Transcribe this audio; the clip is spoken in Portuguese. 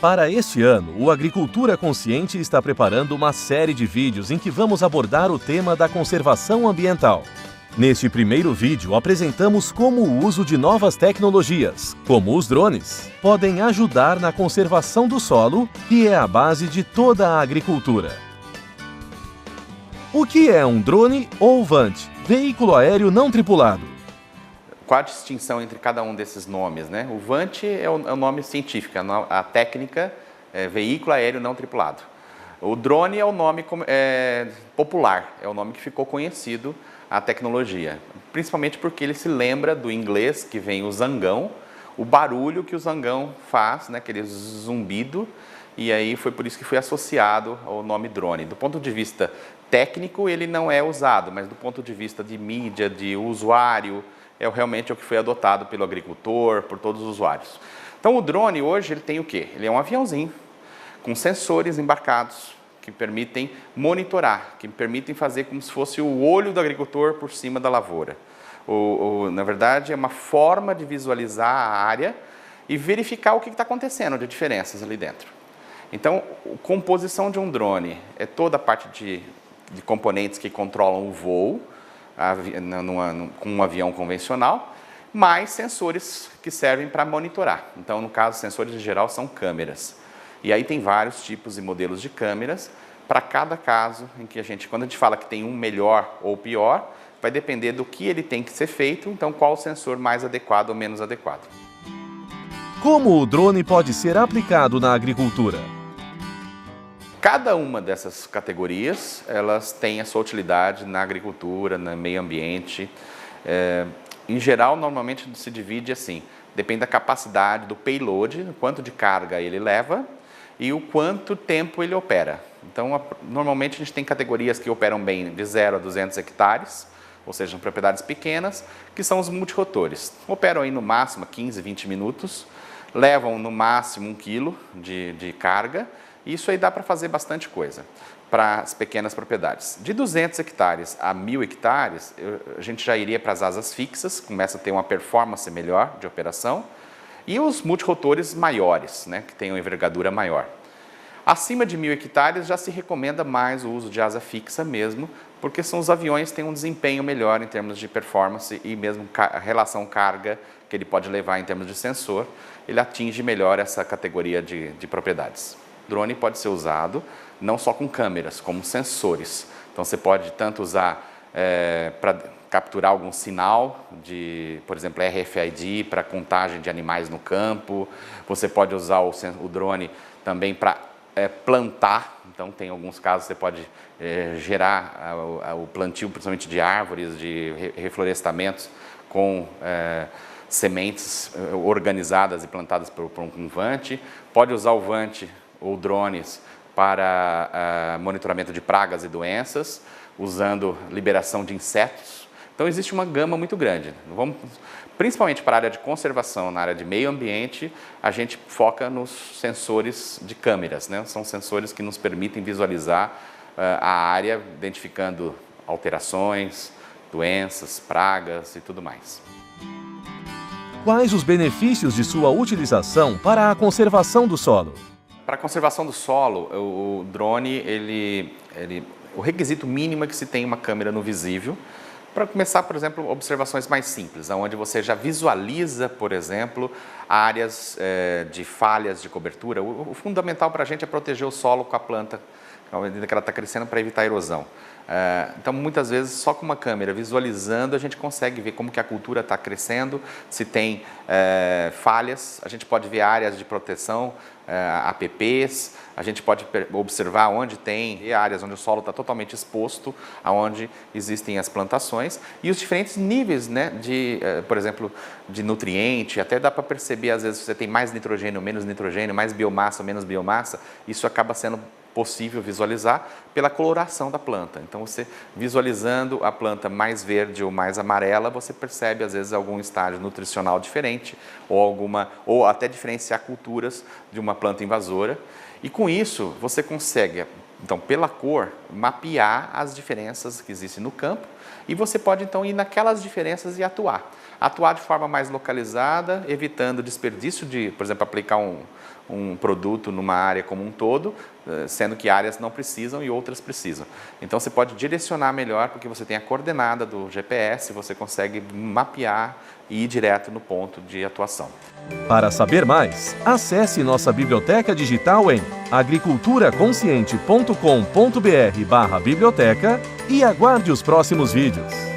Para este ano, o Agricultura Consciente está preparando uma série de vídeos em que vamos abordar o tema da conservação ambiental. Neste primeiro vídeo, apresentamos como o uso de novas tecnologias, como os drones, podem ajudar na conservação do solo, que é a base de toda a agricultura. O que é um drone ou VANT, veículo aéreo não tripulado? Qual a distinção entre cada um desses nomes, né? O VANT é o nome científico, a técnica é veículo aéreo não tripulado. O drone é o nome popular, é o nome que ficou conhecido a tecnologia, principalmente porque ele se lembra do inglês, que vem o zangão, o barulho que o zangão faz, né? Aquele zumbido, e aí foi por isso que foi associado ao nome drone. Do ponto de vista técnico, ele não é usado, mas do ponto de vista de mídia, de usuário, é realmente o que foi adotado pelo agricultor, por todos os usuários. Então o drone hoje ele tem o quê? Ele é um aviãozinho com sensores embarcados que permitem monitorar, que permitem fazer como se fosse o olho do agricultor por cima da lavoura. Na verdade é uma forma de visualizar a área e verificar o que está acontecendo de diferenças ali dentro. Então a composição de um drone é toda a parte de componentes que controlam o voo, com um avião convencional, mais sensores que servem para monitorar. Então, no caso, sensores em geral são câmeras. E aí tem vários tipos e modelos de câmeras para cada caso em que quando a gente fala que tem um melhor ou pior, vai depender do que ele tem que ser feito, então qual o sensor mais adequado ou menos adequado. Como o drone pode ser aplicado na agricultura? Cada uma dessas categorias, elas têm a sua utilidade na agricultura, no meio ambiente. Em geral, normalmente se divide assim, depende da capacidade do payload, o quanto de carga ele leva e o quanto tempo ele opera. Então, normalmente a gente tem categorias que operam bem de 0 a 200 hectares, ou seja, propriedades pequenas, que são os multirotores. Operam aí no máximo 15, 20 minutos, levam no máximo 1 quilo de carga. Isso aí dá para fazer bastante coisa para as pequenas propriedades. De 200 hectares a 1.000 hectares, a gente já iria para as asas fixas, começa a ter uma performance melhor de operação, e os multirotores maiores, né, que têm uma envergadura maior. Acima de 1.000 hectares já se recomenda mais o uso de asa fixa mesmo, porque são os aviões que têm um desempenho melhor em termos de performance e mesmo a relação carga que ele pode levar em termos de sensor, ele atinge melhor essa categoria de propriedades. O drone pode ser usado não só com câmeras, como sensores. Então você pode tanto usar para capturar algum sinal de, por exemplo, RFID para contagem de animais no campo. Você pode usar o drone também para plantar. Então tem alguns casos que você pode gerar o plantio, principalmente de árvores, de reflorestamentos com sementes organizadas e plantadas por um VANT. Pode usar o VANT ou drones para monitoramento de pragas e doenças, usando liberação de insetos. Então existe uma gama muito grande. Principalmente para a área de conservação, na área de meio ambiente, a gente foca nos sensores de câmeras, né? São sensores que nos permitem visualizar a área, identificando alterações, doenças, pragas e tudo mais. Quais os benefícios de sua utilização para a conservação do solo? Para a conservação do solo, o drone, o requisito mínimo é que se tenha uma câmera no visível, para começar, por exemplo, observações mais simples, onde você já visualiza, por exemplo, áreas de falhas de cobertura. O fundamental para a gente é proteger o solo com a planta, à medida que ela está crescendo, para evitar a erosão. Então, muitas vezes, só com uma câmera visualizando, a gente consegue ver como que a cultura está crescendo, se tem falhas, a gente pode ver áreas de proteção, APPs, a gente pode observar onde tem áreas onde o solo está totalmente exposto, aonde existem as plantações, e os diferentes níveis, né, por exemplo, de nutriente, até dá para perceber, às vezes, se você tem mais nitrogênio ou menos nitrogênio, mais biomassa ou menos biomassa, isso acaba sendo possível visualizar pela coloração da planta. Então, você visualizando a planta mais verde ou mais amarela, você percebe, às vezes, algum estágio nutricional diferente ou até diferenciar culturas de uma planta invasora. E com isso, você consegue, então, pela cor, mapear as diferenças que existem no campo e você pode, então, ir naquelas diferenças e atuar. atuar de forma mais localizada, evitando desperdício de, por exemplo, aplicar um produto numa área como um todo, sendo que áreas não precisam e outras precisam. Então você pode direcionar melhor, porque você tem a coordenada do GPS, você consegue mapear e ir direto no ponto de atuação. Para saber mais, acesse nossa biblioteca digital em agriculturaconsciente.com.br/biblioteca e aguarde os próximos vídeos.